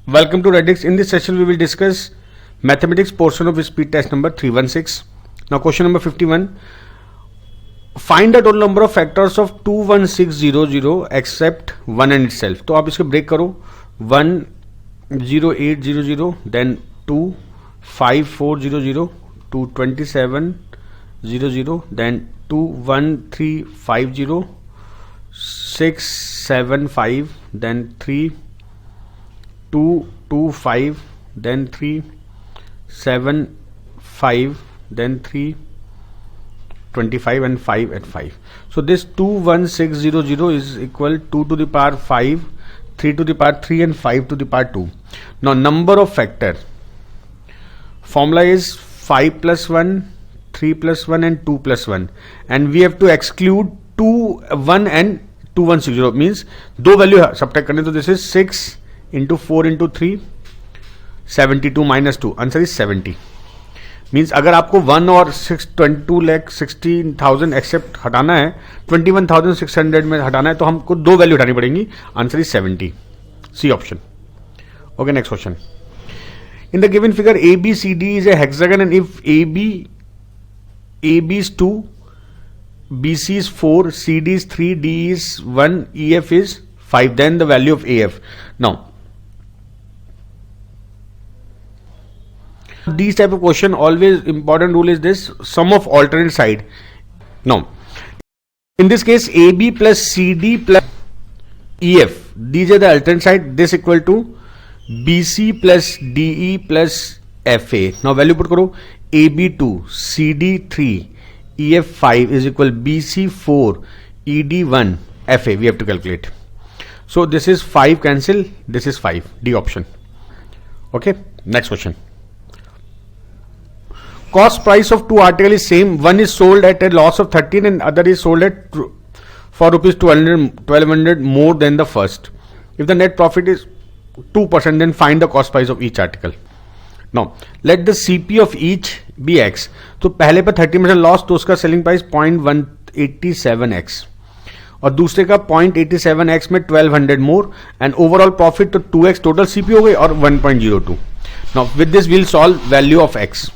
Welcome to Redix. In this session, we will discuss mathematics portion of speed test number 316. Now, question number 51. Find the total number of factors of 21600 except 1 and itself. तो आप इसको break करो 10800, then 25400, 22700, then 21350, 675, then 3225, then 375, then 325 and 5 at 5. So this 21600 is equal 2 to the power 5, 3 to the power 3 and 5 to the power 2. Now number of factor formula is 5 plus 1, 3 plus 1 and 2 plus 1, and we have to exclude 2, 1 and 2160 means दो value subtract करने. तो this is 6 into 4 into 3, 72 minus 2. Answer is 70. Means अगर आपको 1 और 22,16,000 accept हटाना है, 21,600 में हटाना है, तो हमको दो वैल्यू हटानी पड़ेंगी. Answer is 70. C option. Okay, next question. In the given figure ABCD is a hexagon and if AB is 2, BC is 4, CD is 3, D is 1, EF is 5, then the value of AF. Now, these type of question, always important rule is this: sum of alternate side. Now, in this case, AB plus CD plus EF, these are the alternate side. This equal to BC plus DE plus FA. Now value put karo, AB 2, CD 3, EF 5 is equal BC 4, ED 1, FA. We have to calculate. So this is 5 cancel. This is 5. D option. Okay. Next question. Cost price of two articles is same. One is sold at a loss of 13 and other is sold at for rupees 1200 more than the first. If the net profit is 2%, then find the cost price of each article. Now let the CP of each be X. तो पहले पर 30% loss, तो उसका selling price 0.187x और दूसरे का 0.87x में 1200 more and overall profit तो 2x टोटल CP हो गई और 1.02. Now with this will solve value of x.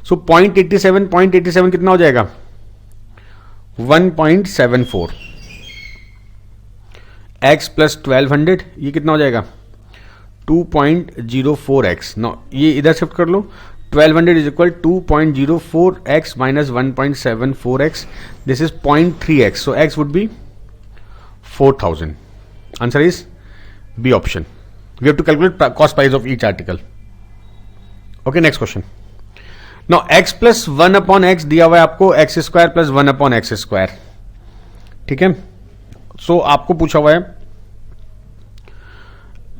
सो 0.87 कितना हो जाएगा? 1.74. x प्लस 1200 ये कितना हो जाएगा? 2.04x. नो ये इधर शिफ्ट कर लो. 1200 is equal 2.04x minus 1.74x. This is 0.3x. So x would be 4000. Answer is B option. We have to calculate cost price of each article. Okay, next question. Now x plus 1 upon x दिया हुआ है आपको x square plus 1 upon x square. ठीक है. सो आपको पूछा हुआ है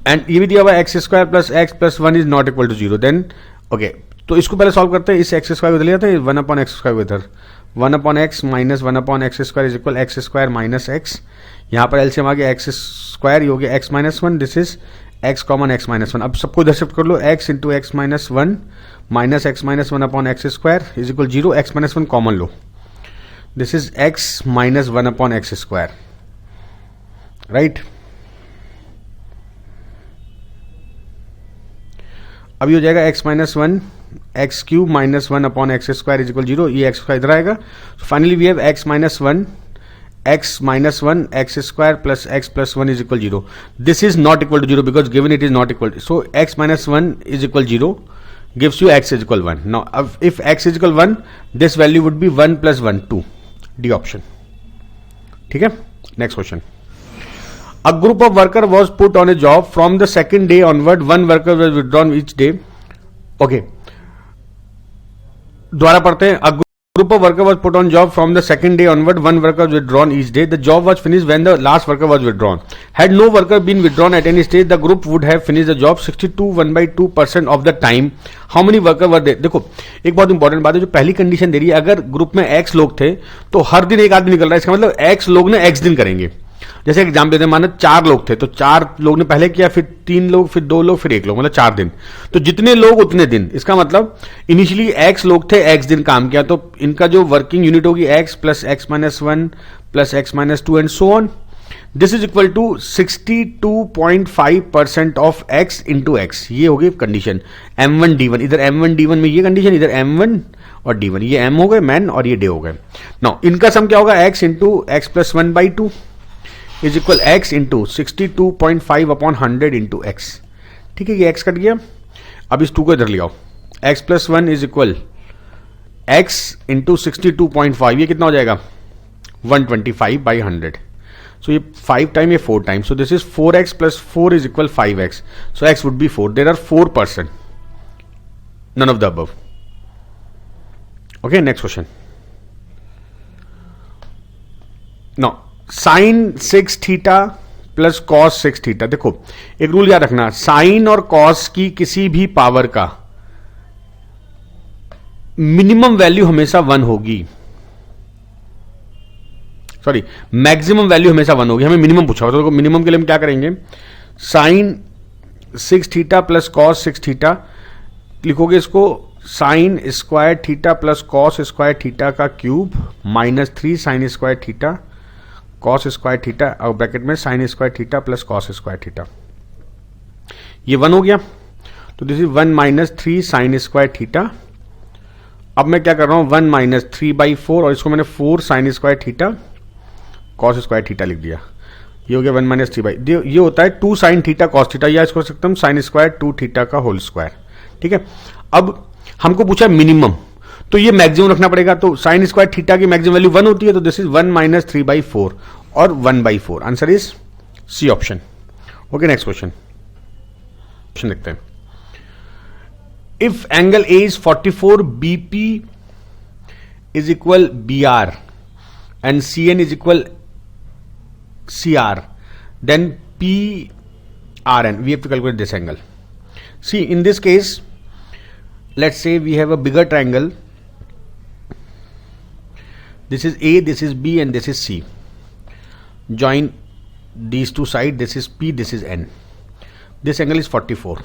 एंड ये भी दिया हुआ है x square plus x plus 1 is not equal to 0. Then okay, तो इसको पहले सॉल्व करते हैं. इस एक्स स्क्वायर को इधर लिया था, 1 अपॉन एक्स स्क्वायर को इधर. 1 upon x minus 1 upon x square is equal x square minus x. यहाँ पर एलसीएम आ गया एक्स स्क्वायर, ये हो गया x minus 1. This is x common x minus 1. अब सबको इधर शिफ्ट कर लो. X into x minus 1 minus x minus 1 upon x square is equal 0. X minus 1 common लो. This is x minus 1 upon x square. Right. अब ये हो जाएगा x minus 1 x cube minus 1 upon x square is equal 0. ये x square इधर आएगा. Finally we have x minus 1 x minus 1 x square plus x plus 1 is equal 0. This is not equal to 0 because given it is not equal. So x minus 1 is equal 0 gives you x is equal 1. Now if x is equal 1, this value would be 1 plus 1, 2. D option. ठीक है. Next question. A group of worker was put on a job. From the second day onward, one worker was withdrawn each day. Okay. दोबारा पढ़ते हैं. A group of worker was put on job. From the second day onward, one worker was withdrawn each day. The job was finished when the last worker was withdrawn. Had no worker been withdrawn at any stage, the group would have finished the job 1/2% of the time. How many worker were there? देखो एक बहुत important बात है, जो पहली condition दे रही है, अगर ग्रुप में x लोग थे तो हर दिन एक आदमी निकल रहा है, इसका मतलब x लोग ने x दिन करेंगे. जैसे एग्जाम देते हैं, मानो 4 लोग थे तो 4 लोग ने पहले किया, फिर 3 लोग, फिर 2 लोग, फिर 1 लोग, मतलब 4 दिन. तो जितने लोग उतने दिन. इसका मतलब इनिशियली x लोग थे, x दिन काम किया, तो इनका जो वर्किंग यूनिट होगी x plus x minus 1 plus x minus 2 and so on. This is equal to 62.5% of x into x. ये होगी कंडीशन m1 d1. इधर m1 d1 में ये कंडीशन, इधर m1 और d1, ये m हो गए मैन और ये डे हो गए. नाउ इनका सम क्या होगा, x into x plus 1/2 is equal x into 62.5 upon 100 into x. ठीक है, ये x कट गया. अब इस 2 को इधर ले आओ. x plus 1 is equal x into 62.5, ये कितना हो जाएगा 125/100. So ये 5 टाइम, ये 4 time. So this is 4x plus 4 is equal 5x. So x would be 4. There are 4%. None of the above. Okay, next question. Now sin 6 theta plus cos 6 theta. देखो एक rule याद रखना, sign और cos की किसी भी power का minimum value हमेशा 1 होगी. सॉरी, मैक्सिमम वैल्यू हमेशा 1 होगी. हमें मिनिमम पूछा होता है, तो मिनिमम के लिए हम क्या करेंगे, sine 6 theta plus cos 6 theta लिखोगे. इसको sine square theta plus cos square theta का cube minus 3 sine square theta cos square theta और ब्रैकेट में sine square theta plus cos square theta. ये 1 हो गया, तो this is 1 minus 3 sine square theta. अब मैं क्या कर रहा हूं, 1 माइनस 3/4 और इसको मैंने 4 sign square theta cos square theta लिख दिया. ये हो गया 1 माइनस 3/, ये होता है 2 साइन थीटा कॉस थीटा, या इसको सकता हूं साइन स्क्वायर 2 थीटा का होल स्क्वायर. ठीक है, अब हमको पूछा मिनिमम, तो ये मैक्सिमम रखना पड़ेगा. तो साइन स्क्वायर थीटा की मैक्सिमम वैल्यू 1 होती है, तो दिस इज 1 माइनस 3/4 और 1/4. Answer is C option. Okay, next question देखते हैं. If angle A is 44, BP is equal BR and CN is equal CR, then PRN, we have to calculate this angle. See, in this case, let's say we have a bigger triangle. This is A, this is B, and this is C. Join these two sides. This is P, this is N. This angle is 44.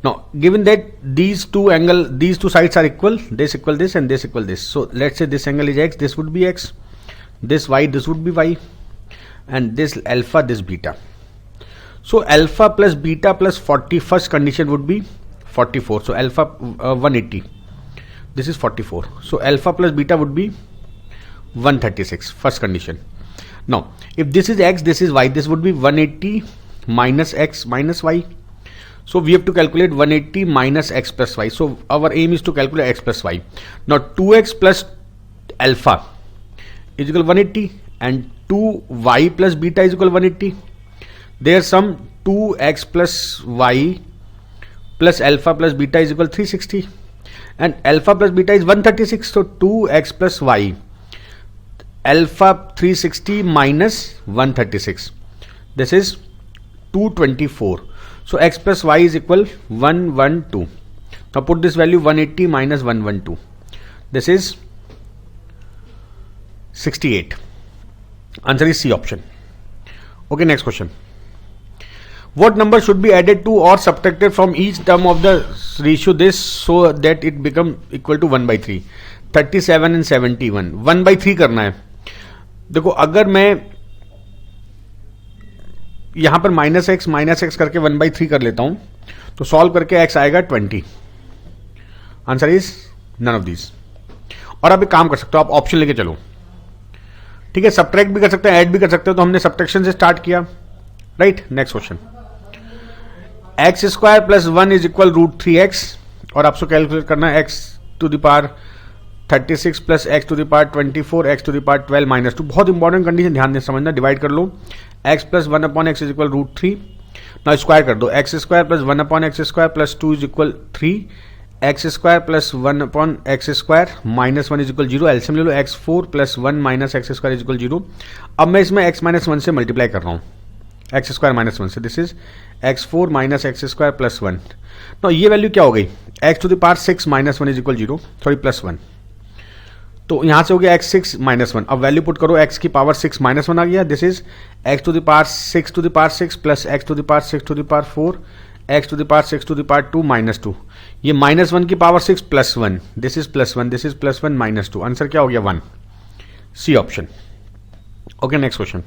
Now, given that these two sides are equal, this equal this, and this equal this. So let's say this angle is X. This would be X. This Y, this would be Y, and this alpha, this beta. So alpha plus beta plus 40, first condition would be 44. So alpha 180. This is 44. So alpha plus beta would be 136. First condition. Now, if this is X, this is Y, this would be 180 minus X minus Y. So we have to calculate 180 minus X plus Y. So our aim is to calculate X plus Y. Now 2X plus alpha is equal 180 and 2y plus beta is equal 180. Their sum 2x plus y plus alpha plus beta is equal 360 and alpha plus beta is 136. So 2x plus y alpha 360 minus 136, this is 224. So x plus y is equal 112. Now put this value 180 minus 112, this is 68. Answer is C option. Okay, next question. What number should be added to or subtracted from each term of the ratio this so that it become equal to 1/3? 37 and 71. 1/3 करना है. देखो अगर मैं यहां पर minus x करके 1/3 कर लेता हूं तो सॉल्व करके x आएगा 20. Answer is none of this. और आप एक काम कर सकते हो, आप ऑप्शन लेके चलो. ठीक है, सब्ट्रैक्ट भी कर सकते हैं, ऐड भी कर सकते हो. तो हमने सब्ट्रैक्शन से स्टार्ट किया, right. Next question, x square plus 1 is equal √3x और आपको कैलकुलेट करना है x to the power 36 plus x to the power 24 x to the power 12 minus 2. बहुत इंपॉर्टेंट कंडीशन, ध्यान दें, समझना. डिवाइड कर लो, x plus 1/x is equal √3. ना स्क्वायर कर दो, x square plus 1/x square plus 2 is equal 3, x square plus 1/x square minus 1 is equal 0. LCM ले लो, x4 plus 1 minus x square is equal 0. अब मैं इसमें x minus 1 से multiply कर रहा हूँ, एक्स स्क्वायर माइनस 1 से. This is x4 minus x square plus 1. तो ये वैल्यू क्या हो गई, x to the power 6 minus 1 is equal 0, sorry plus 1. तो यहां से हो गया x6 माइनस 1. अब वैल्यू पुट करो, x की पावर 6 माइनस 1 आ गया. This is x to the power 6 to the power 6 plus x to the power 6 to the power 4 x to the power 6 to the power 2 minus 2. ये minus 1 की power 6 plus 1, this is plus 1, this is plus 1 minus 2. Answer क्या हो गया 1, सी option. Okay, next question.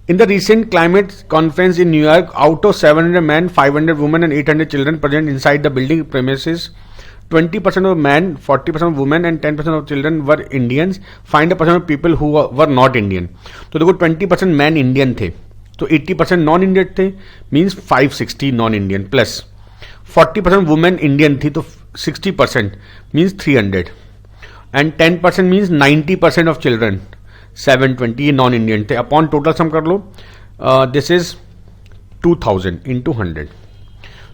In the recent climate conference in New York, out of 700 men, 500 women and 800 children present inside the building premises, 20% of men, 40% of women and 10% of children were Indians. Find a percent of people who were not Indian. तो देखो 20% men Indian थे, तो 80% non Indian थे, means 560 non Indian, plus 40% women Indian थी, तो 60% means 300, and 10% means 90% of children 720 ये non Indian थे. Upon total sum कर लो, this is 2000 into 100.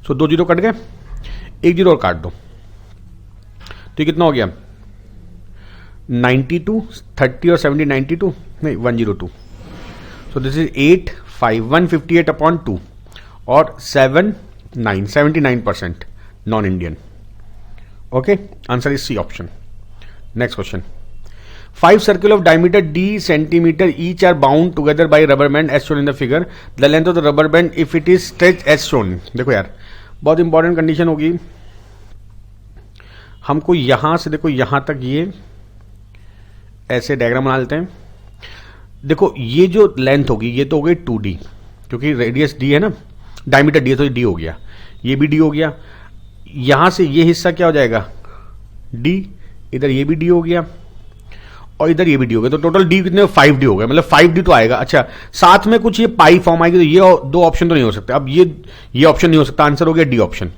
So 2 zero cut गए, 1 जीरो और काट दो, तो ये कितना हो गया 92, 30 और 70 92, नहीं 102. सो दिस इज 8 5 158 अपॉन 2 और 79% non Indian. Okay, answer is C option. Next question. 5 circle of diameter d centimeter each are bound together by rubber band as shown in the figure. The length of the rubber band if it is stretched as shown. देखो यार, बहुत important condition होगी. हमको यहां से देखो यहां तक ये ऐसे डायग्राम बना लेते हैं. देखो ये जो लेंथ होगी ये तो हो गई 2d, क्योंकि रेडियस d है ना, डायमीटर d है, तो d हो गया, ये भी d हो गया. यहां से ये हिस्सा क्या हो जाएगा d, इधर ये भी d हो गया और इधर ये भी डी हो गया, तो टोटल डी कितने 5D हो गया, मतलब 5D तो आएगा. अच्छा, साथ में कुछ ये पाई फॉर्म आएगी, तो ये दो ऑप्शन तो नहीं हो सकते. अब ये ऑप्शन नहीं हो सकता, आंसर हो गया डी ऑप्शन.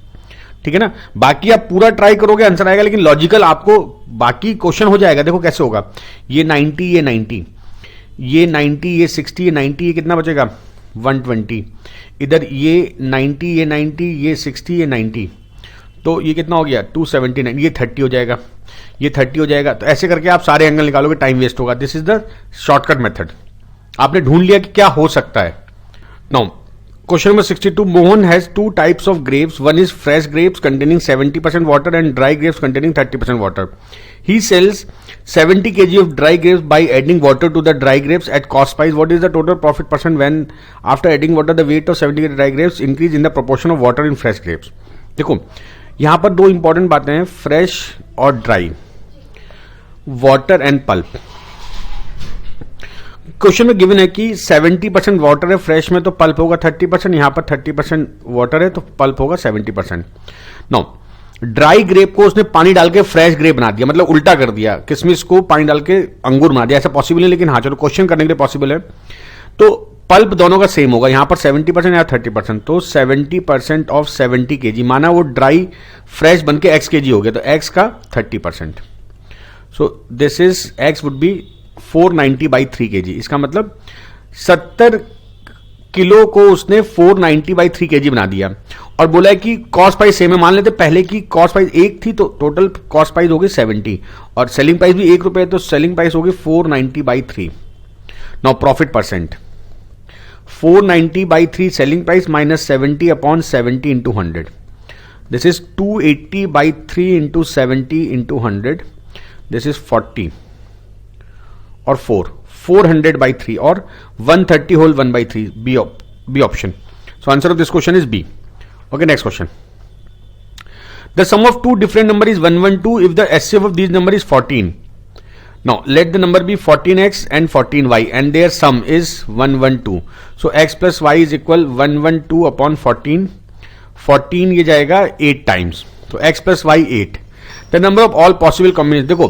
ठीक है ना, बाकी आप पूरा ट्राई करोगे आंसर आएगा, लेकिन लॉजिकल आपको बाकी क्वेश्चन हो जाएगा. देखो कैसे होगा, ये 90 ये 90 ये 90 ये 60 ये 90, ये कितना बचेगा 120. इधर ये 90 ये 90 ये 60 ये 90, तो ये कितना हो गया 279, ये 30 हो जाएगा, ये 30 हो जाएगा. तो ऐसे करके आप सारे एंगल निकालोगे, टाइम वेस्ट होगा. This is the shortcut method. आपने ढूंढ लिया कि क्या हो सकता है. Now question number 62. Mohan has 2 types of grapes. One is fresh grapes containing 70% water and dry grapes containing 30% water. He sells 70 kg of dry grapes by adding water to the dry grapes at cost price. What is the total profit percent when after adding water the weight of 70 kg dry grapes increase in the proportion of water in fresh grapes? देखो यहां पर दो important बातें हैं, fresh और dry, water and pulp. Question में given है कि 70% वाटर है फ्रेश में, तो पल्प होगा 30%. यहां पर 30% वाटर है तो पल्प होगा 70%. नो, ड्राई ग्रेप को उसने पानी डाल के फ्रेश ग्रेप बना दिया, मतलब उल्टा कर दिया, किशमिश को पानी डाल के अंगूर बना दिया. ऐसा पॉसिबल है, लेकिन हाँ चलो क्वेश्चन करने के लिए पॉसिबल है. तो पल्प दोनों का सेम होगा, यहां पर 70% या 30%, तो 70% ऑफ 70 kg, माना वो ड्राई फ्रेश बन के x kg हो गया, तो x का 30%. So this is x would B 490/3 kg. इसका मतलब 70 किलो को उसने 490/3 kg बना दिया, और बोला है कि कॉस्ट प्राइस सेम है. मान लेते पहले की कॉस्ट प्राइस 1 थी, तो टोटल कॉस्ट प्राइस होगी 70 और सेलिंग प्राइस भी 1 रुपए है, तो सेलिंग प्राइस होगी 490/3. Now profit percent, 490/3 selling price minus 70 upon 70 into 100. This is 280/3 into 70 into 100. This is 40 or 400/3 or 130 whole 1/3. B option. So answer of this question is B. Okay, next question. The sum of two different numbers is 112 if the HCF of these number is 14. Now let the number be 14x and 14y and their sum is 112. So x plus y is equal 112 upon 14. 14 ये जाएगा 8 times. तो x plus y 8. The number of all possible combinations. देखो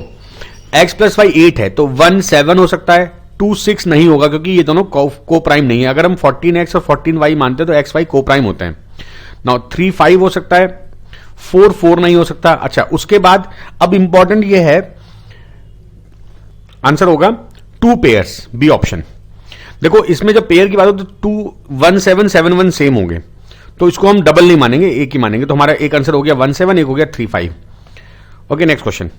x plus y 8 है, तो 1 7 हो सकता है, 2 6 नहीं होगा, क्योंकि ये दोनों को प्राइम नहीं है. अगर हम 14x और 14y मानते हैं तो x y को प्राइम होते हैं. Now 3 5 हो सकता है, 4 4 नहीं हो सकता. अच्छा, उसके बाद अब इंपॉर्टेंट ये है, आंसर होगा 2 पेयर्स, बी ऑप्शन. देखो इसमें जब पेयर की बात हो तो 2 1 7 7 1 सेम होंगे, तो इसको हम डबल नहीं मानेंगे, एक ही मानेंगे. तो हमारा एक आंसर हो गया 1 7, एक हो गया 3 5. Okay, next question.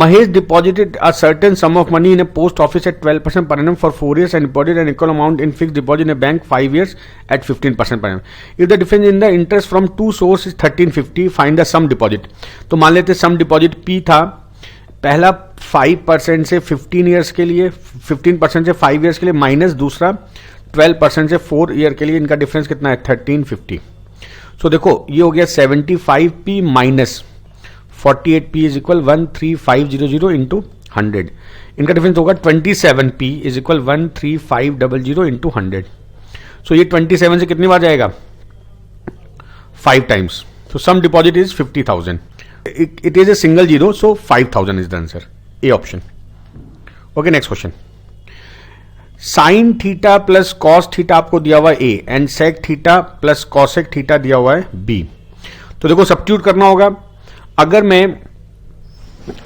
Mahesh deposited a certain sum of money in a post office at 12% per annum for 4 years and deposited an equal amount in fixed deposit in a bank 5 years at 15% per annum. If the difference in the interest from two sources is 1350, find the sum deposit. तो मान लेते sum deposit P था, पहला 5% से 15 years के लिए, 15% से 5 years के लिए, माइनस दूसरा 12% से 4 ईयर के लिए. इनका डिफरेंस कितना है 1350. सो देखो ये हो गया 75p minus 48p is equal 13500 into 100. इनका डिफरेंस होगा 27p इज इक्वल 13500 इंटू 100. सो ये 27 से कितनी बार जाएगा? 5 times. So sum deposit is 50,000. It is a single zero, so 5,000 is the answer. A option. Okay, next question. Sine theta plus cos theta आपको दिया हुआ है A and sec theta plus cosec theta दिया हुआ है B. तो देखो substitute करना होगा. अगर मैं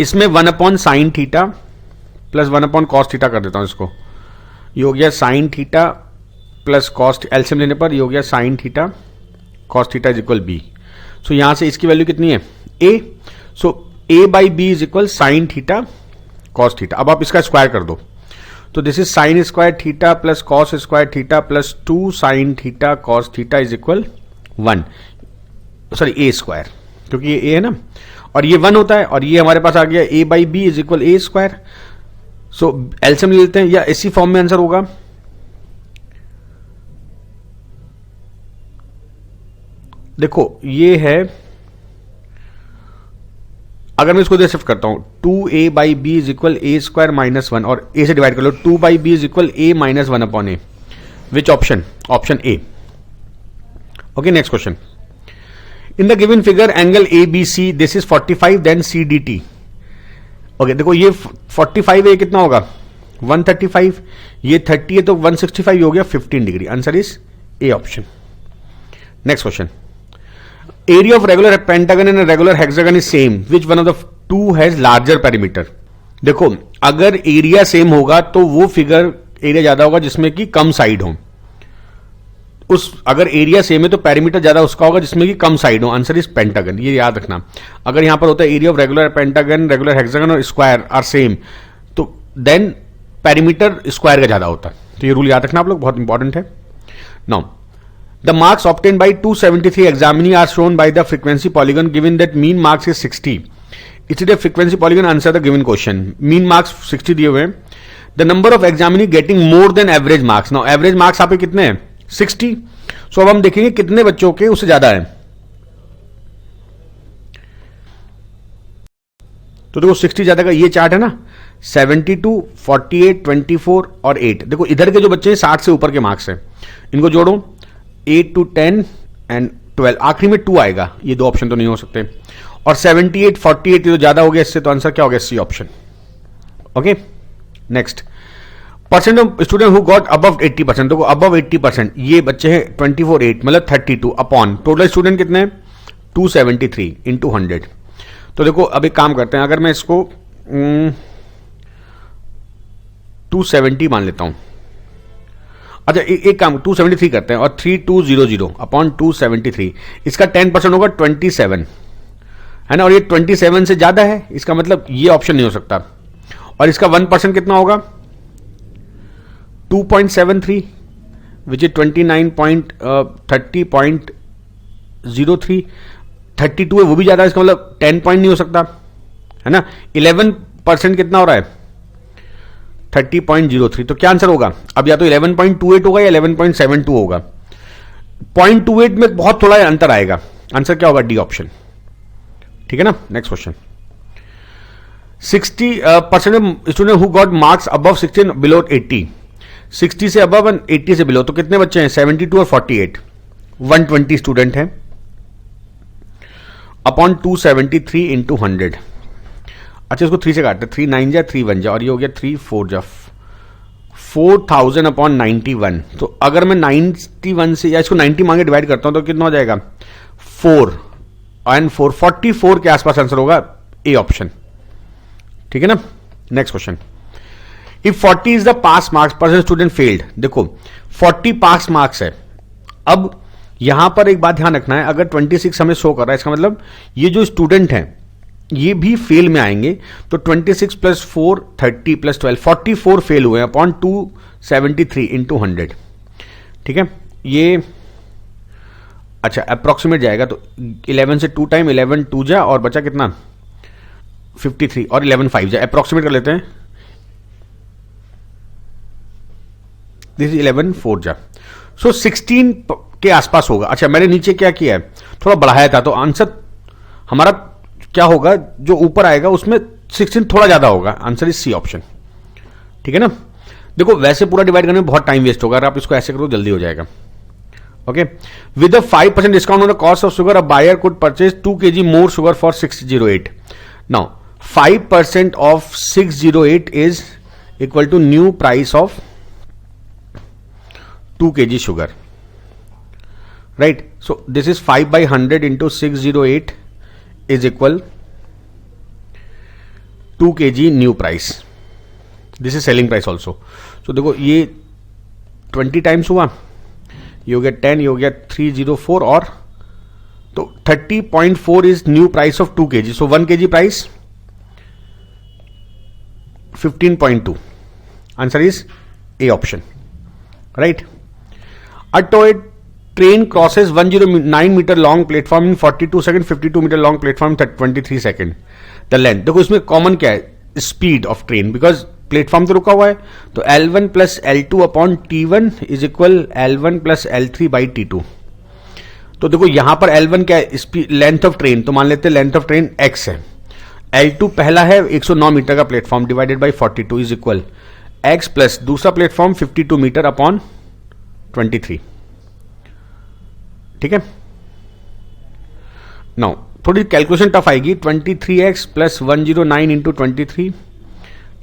इसमें 1 sine theta plus 1 cos theta कर देता हूं, इसको ये हो गया sine theta plus cos, LCM लेने पर ये हो गया sine theta cos theta is equal B. So यहां से इसकी वैल्यू कितनी है? A. So A by B is equal sine theta cos theta. अब आप इसका स्क्वायर कर दो, तो this is sine square theta plus cos square theta plus 2 sign theta cos theta is equal 1. Sorry, A square, क्योंकि ये ए है ना, और ये 1 होता है, और ये हमारे पास आ गया A by B is equal A square. So LCM ले लेते हैं, या इसी फॉर्म में आंसर होगा. देखो ये है, अगर मैं इसको शिफ्ट करता हूं 2a by B is equal A square minus 1, और a से डिवाइड कर लो, 2 by B is equal A minus 1 upon A. Which option? Option A. Okay, next question. In the given figure angle A B C this is 45 then C D T. Okay, देखो ये 45 है, कितना होगा? 135. ये 30 है तो 165 हो गया 15 degree. Answer is A option. Next question. Area of regular pentagon and regular hexagon is same, which one of the two has larger perimeter. देखो अगर एरिया सेम होगा तो वो फिगर एरिया ज्यादा होगा जिसमें कि कम साइड हो. अगर एरिया सेम है तो पेरीमीटर ज्यादा उसका होगा जिसमें कि कम साइड हो. Answer is pentagon. ये याद रखना. अगर यहां पर होता है area of regular pentagon, regular hexagon और स्क्वायर आर सेम, तो देन पेरीमीटर स्क्वायर का ज्यादा होता है. तो ये रूल याद रखना आप लोग, बहुत इंपॉर्टेंट है. Now the marks obtained by 273 examinee are shown by the frequency polygon given that mean marks is 60. इसलिए frequency polygon answer the given question. mean marks 60 दिए हुए हैं. the number of examinee getting more than average marks. now average marks आप कितने हैं? 60. so अब हम देखेंगे कितने बच्चों के उससे ज्यादा है. तो देखो 60 ज्यादा का ये चार्ट है ना, 72, 48, 24 और 8. देखो इधर के जो बच्चे हैं 60 से ऊपर के मार्क्स हैं, इनको जोड़ो 8 to 10 एंड 12. आखिरी में 2 आएगा, ये दो ऑप्शन तो नहीं हो सकते. और 78, 48 तो ज्यादा हो गया इससे, तो आंसर क्या हो गया? C option. Okay, next. Percent of student who got above 80%. देखो अबव 80% ये बच्चे हैं 24/8 मतलब 32 अपॉन टोटल स्टूडेंट कितने हैं? 273 इंटू 100. तो देखो अब एक काम करते हैं, अगर मैं इसको 270 मान लेता हूं. अच्छा एक काम 273 करते हैं और 3200 अपॉन 273, इसका 10% होगा 27 है ना, और ये 27 से ज्यादा है, इसका मतलब ये ऑप्शन नहीं हो सकता. और इसका 1% कितना होगा? 2.73 विच इज 29.30.03. 32 है वो भी ज्यादा है, इसका मतलब 10 पॉइंट नहीं हो सकता है ना. 11% कितना हो रहा है? 30.03. तो क्या आंसर होगा? अब या तो 11.28 होगा या 11.72 होगा. 0.28 में बहुत थोड़ा अंतर आएगा. आंसर क्या होगा? D option. ठीक है ना. Next question. 60% student who got marks above 60 below 80. 60 से अबव एंड 80 से बिलो, तो कितने बच्चे हैं? 72 और 48. 120 स्टूडेंट हैं अपॉन 273 इंटू 100. अच्छा इसको 3 से काटते, 3 9 जा 3 1 जा, और ये हो गया 3 4 जा 4000 अपॉन 91. तो अगर मैं 91 से या इसको 90 मांगे डिवाइड करता हूं तो कितना हो जाएगा? 4 एंड 4 44 के आसपास आंसर होगा. A option. ठीक है ना. Next question. If 40 is the pass marks percent student failed. देखो 40 पास मार्क्स है. अब यहां पर एक बात ध्यान रखना है, अगर 26 हमें शो कर रहा है, इसका मतलब ये जो स्टूडेंट हैं ये भी फेल में आएंगे. तो 26 प्लस 4 30 प्लस 12 44 फेल हुए अपॉन 273 इंटू 100. ठीक है. ये अच्छा अप्रोक्सीमेट जाएगा, तो 11 से 2 टाइम 11 2 जा, और बचा कितना? 53 और 11 5 जा. अप्रोक्सीमेट कर लेते हैं. दिस इज 11 4 जा. सो 16 के आसपास होगा. अच्छा मैंने नीचे क्या किया है, थोड़ा बढ़ाया था, तो आंसर हमारा क्या होगा? जो ऊपर आएगा उसमें 16 थोड़ा ज्यादा होगा. Answer is C option. ठीक है ना। देखो वैसे पूरा डिवाइड करने में बहुत टाइम वेस्ट होगा, अगर आप इसको ऐसे करो जल्दी हो जाएगा। Okay, with a 5% discount on the cost of sugar a buyer could purchase 2 kg more sugar for 608. Now 5% of 608 is equal to new price of 2 kg sugar, right? So this is 5 by 100 into 608 is equal 2 kg new price. This is selling price also. So देखो ये 20 times हुआ, ये हो गया 10, ये हो गया 304, और तो 30.4 is new price of 2 kg. So 1 kg price 15.2. Answer is A option, right. A toy train crosses 109 meter long platform in 42 seconds, 52 meter long platform in 23 seconds. The length, देखो इसमें कॉमन क्या है, speed of train, because platform तो रुका हुआ है, तो L1 plus L2 upon T1 is equal L1 plus L3 by T2. तो देखो यहां पर L1 क्या है, स्पीड, लेंथ ऑफ ट्रेन, तो मान लेते हैं लेंथ ऑफ ट्रेन x है. L2 पहला है 109 मीटर का platform divided by 42 is equal x plus दूसरा प्लेटफॉर्म 52 मीटर अपॉन 23. ठीक है. नाउ थोड़ी कैलकुलेशन टफ आएगी. 23x plus 109 into 23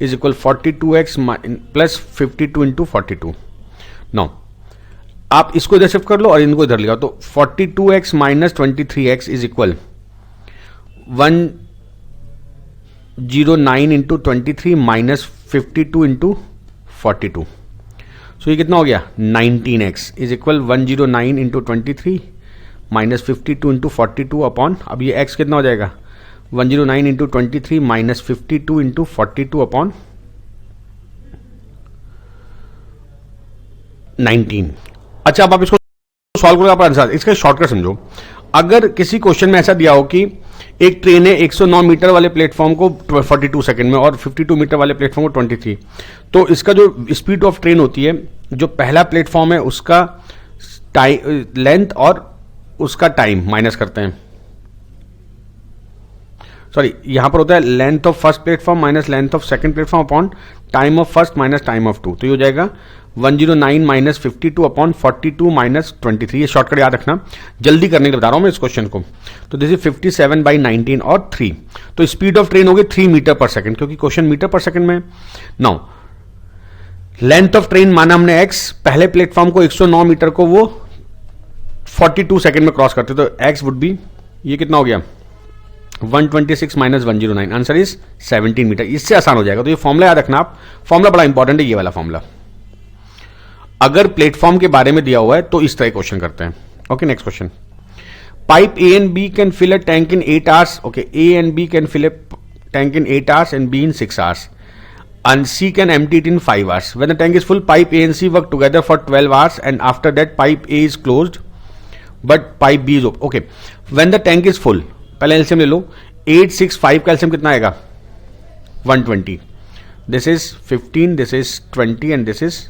is equal 42x plus 52 into 42. Now आप इसको इधर शिफ्ट कर लो और इनको इधर ले आओ, तो 42x minus 23x is equal 109 into 23 minus 52 into 42. सो ये कितना हो गया, 19x is equal 109 into 23 minus 52 into 42 upon, अब ये x कितना हो जाएगा, 109 इंटू 23 माइनस 52 इंटू 42 अपॉन 19. अच्छा, अब आप इसको सॉल्व करो, आप आंसर, इसका शॉर्टकट समझो. अगर किसी क्वेश्चन में ऐसा दिया हो कि एक ट्रेन है 109 मीटर वाले प्लेटफॉर्म को 42 सेकंड में और 52 मीटर वाले प्लेटफॉर्म को 23, तो इसका जो स्पीड ऑफ ट्रेन होती है, जो पहला प्लेटफॉर्म है उसका लेंथ और उसका टाइम माइनस करते हैं. सॉरी, यहां पर होता है length of first platform minus length of second platform upon time of first minus time of two. तो ये हो जाएगा 109 माइनस 52 अपॉन 42 माइनस 23. ये शॉर्टकट याद रखना, जल्दी करने के लिए बता रहा हूं मैं इस क्वेश्चन को. तो दिस इज 57 बाई 19 और 3. तो स्पीड ऑफ ट्रेन होगी 3 मीटर पर सेकंड, क्योंकि क्वेश्चन मीटर पर सेकंड में. नाउ लेंथ ऑफ ट्रेन माना हमने x, पहले प्लेटफॉर्म को 109 मीटर को वो 42 सेकंड में क्रॉस करते, तो x वुड बी, ये कितना हो गया 126 माइनस 109. Answer is 17 metre. इससे आसान हो जाएगा. तो ये फॉर्मुला याद रखना आप, फॉर्मुला बड़ा इंपॉर्टेंट है ये वाला फॉर्मुला. अगर प्लेटफॉर्म के बारे में दिया हुआ है तो इस तरह क्वेश्चन करते हैं. Okay, next question. Pipe A and B can fill a tank in 8 hours. Okay, A and B can fill a tank in 8 hours and B in 6 hours. And C can empty it in 5 hours. When the tank is full, pipe A and C work together for 12 hours and after that pipe A is closed but pipe B is open. Okay, when the tank is full, पहले LCM ले लो. 8, 6, 5 का LCM कितना आएगा 120. This is 15, this is 20 and this is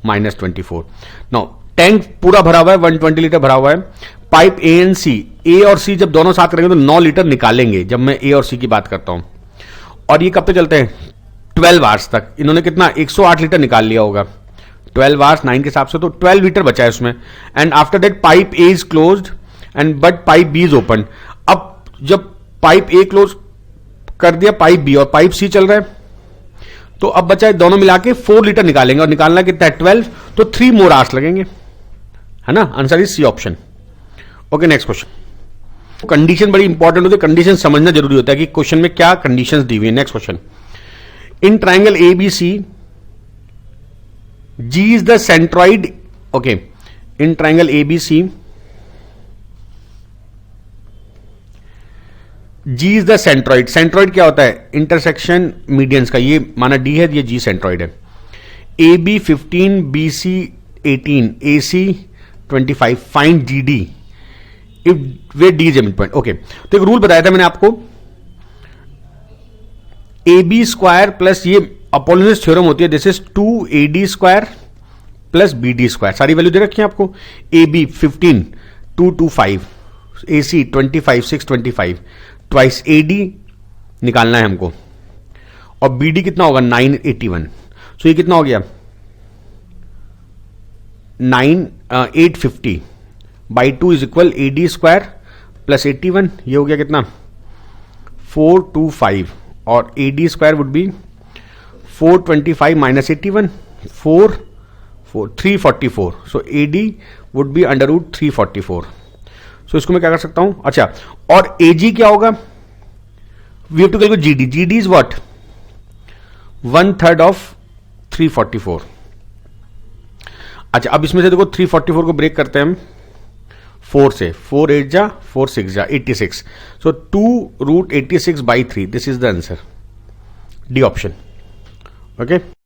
minus 24. Now tank पूरा भरा हुआ है, 120 litre भरा हुआ है. पाइप ए एंड सी, ए और सी जब दोनों साथ रहेंगे तो 9 लीटर निकालेंगे जब मैं ए और सी की बात करता हूं. और ये कब तक चलते हैं 12 आवर्स तक. इन्होंने कितना 108 लीटर निकाल लिया होगा 12 आवर्स 9 के हिसाब से, तो 12 लीटर बचा है उसमें. And after that pipe A is closed and but pipe B is open. अब जब पाइप ए क्लोज कर दिया पाइप बी और पाइप सी चल रहा है, तो अब बचा है दोनों मिला के 4 लीटर निकालेंगे और निकालना कितना है 12, तो 3 मोर आवर्स लगेंगे, है ना. Answer is C option. Okay, next question. Condition बड़ी इंपॉर्टेंट होती है, कंडीशन समझना जरूरी होता है कि क्वेश्चन में क्या कंडीशंस दी हुई है. Next question. In triangle A B C G is the centroid. Okay, in triangle A B C G is the centroid. Centroid क्या होता है, इंटरसेक्शन मीडियंस का. ये माना डी है, ये जी सेंट्रॉइड है. A B 15, B C 18, A C 25. Find G D if we D is a mid point. Okay, तो एक रूल बताया था मैंने आपको, ए बी स्क्वायर प्लस ये अपोलोजिस थ्योरम होती है, दिस इज 2AD स्क्वायर प्लस BD स्क्वायर. सारी वैल्यू दे रखी है आपको. A B 15 225, A C 25 625, twice AD निकालना है हमको, और BD कितना होगा 981. सो ये कितना हो गया 850 by 2 is equal AD square plus 81, ये हो गया कितना 425, और AD square would be 425 minus 81 344. So AD would be under root 344. So इसको मैं क्या कर सकता हूं, अच्छा, और AG क्या होगा, we have to calculate GD. GD is what 1/3 of 344. अच्छा, अब इसमें से देखो 344 को ब्रेक करते हैं हम 4 से, 4 8 जा 4 6 जा 86. So 2 root 86 by 3, this is the answer, D option. Okay.